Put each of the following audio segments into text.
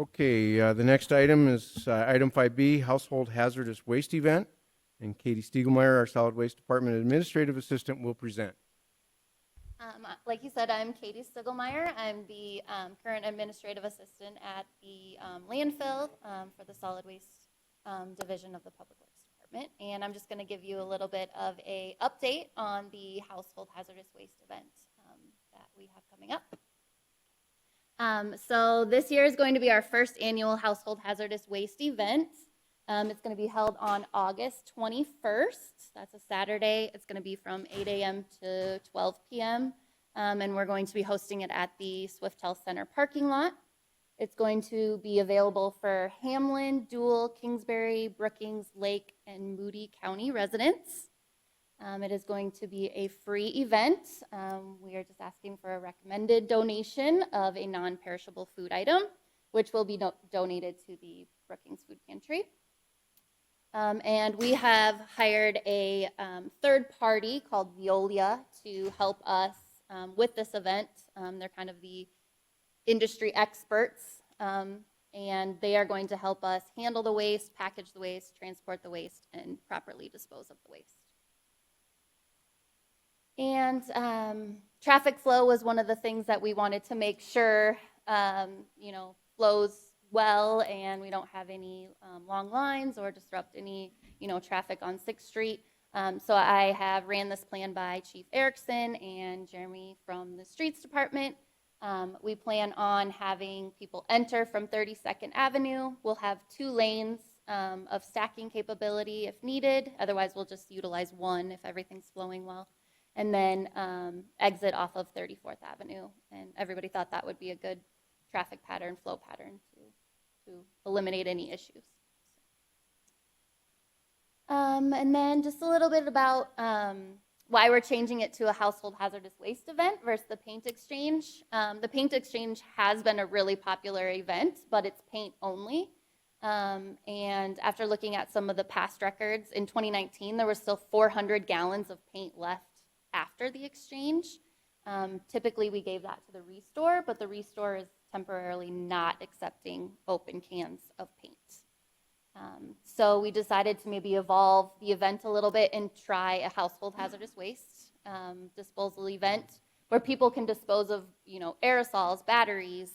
Okay, the next item is item 5B, Household Hazardous Waste Event. And Katie Stiegelmeyer, our Solid Waste Department Administrative Assistant, will present. Like you said, I'm Katie Stiegelmeyer. I'm the current administrative assistant at the landfill for the solid waste division of the Public Works Department. And I'm just going to give you a little bit of an update on the Household Hazardous Waste Event that we have coming up. So this year is going to be our first annual Household Hazardous Waste Event. It's going to be held on August 21st. That's a Saturday. It's going to be from 8 a.m. to 12 p.m. And we're going to be hosting it at the Swiftel Center parking lot. It's going to be available for Hamlin, Dual, Kingsbury, Brookings, Lake, and Moody County residents. It is going to be a free event. We are just asking for a recommended donation of a non-perishable food item, which will be donated to the Brookings Food Pantry. And we have hired a third party called Veolia to help us with this event. They're kind of the industry experts, and they are going to help us handle the waste, package the waste, transport the waste, and properly dispose of the waste. And traffic flow was one of the things that we wanted to make sure, flows well, and we don't have any long lines or disrupt any, traffic on 6th Street. So I have ran this plan by Chief Erickson and Jeremy from the Streets Department. We plan on having people enter from 32nd Avenue. We'll have 2 lanes of stacking capability if needed. Otherwise, we'll just utilize 1 if everything's flowing well. And then exit off of 34th Avenue. And everybody thought that would be a good traffic pattern, flow pattern to eliminate any issues. And then just a little bit about why we're changing it to a household hazardous waste event versus the paint exchange. The paint exchange has been a really popular event, but it's paint only. And after looking at some of the past records, in 2019, there were still 400 gallons of paint left after the exchange. Typically, we gave that to the restore, but the restore is temporarily not accepting open cans of paint. So we decided to maybe evolve the event a little bit and try a household hazardous waste disposal event where people can dispose of, aerosols, batteries,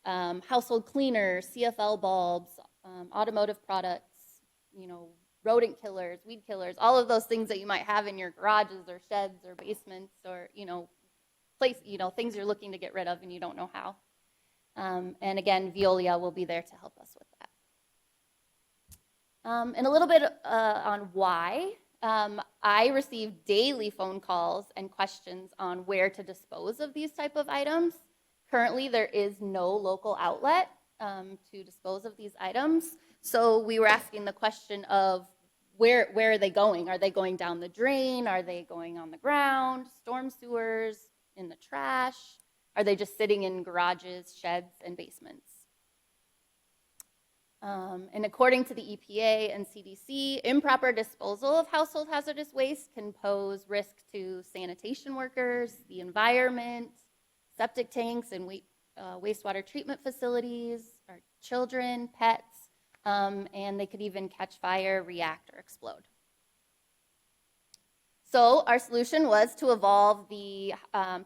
household cleaners, CFL bulbs, automotive products, rodent killers, weed killers, all of those things that you might have in your garages or sheds or basements or, things you're looking to get rid of and you don't know how. And again, Veolia will be there to help us with that. And a little bit on why. I receive daily phone calls and questions on where to dispose of these type of items. Currently, there is no local outlet to dispose of these items. So we were asking the question of where are they going? Are they going down the drain? Are they going on the ground, storm sewers, in the trash? Are they just sitting in garages, sheds, and basements? And according to the EPA and CDC, improper disposal of household hazardous waste can pose risk to sanitation workers, the environment, septic tanks and wastewater treatment facilities, our children, pets, and they could even catch fire, react, or explode. So our solution was to evolve the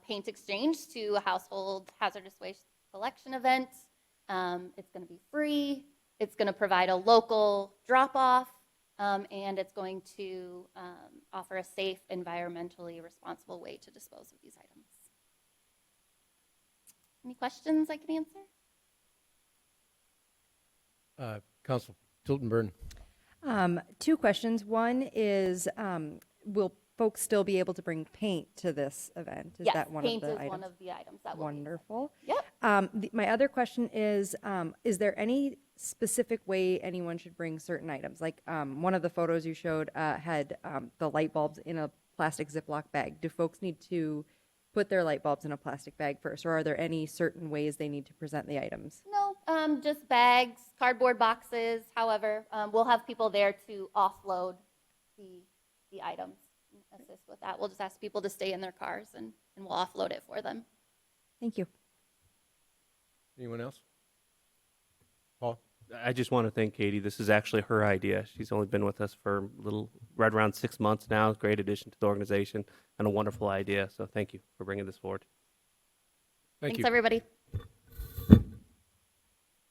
paint exchange to a household hazardous waste collection event. It's going to be free. It's going to provide a local drop-off, and it's going to offer a safe, environmentally responsible way to dispose of these items. Any questions I can answer? Council Tiltonburn. 2 questions. One is, will folks still be able to bring paint to this event? Is yes, that one paint of the is items? one of the items that will Wonderful. be. Yep. My other question is there any specific way anyone should bring certain items? Like one of the photos you showed had the light bulbs in a plastic Ziploc bag. Do folks need to put their light bulbs in a plastic bag first, or are there any certain ways they need to present the items? No, just bags, cardboard boxes. However, we'll have people there to offload the items and assist with that. We'll just ask people to stay in their cars and we'll offload it for them. Thank you. Anyone else? Paul? I just want to thank Katie. This is actually her idea. She's only been with us for right around 6 months now. Great addition to the organization and a wonderful idea. So thank you for bringing this forward. Thank Thanks, you. everybody.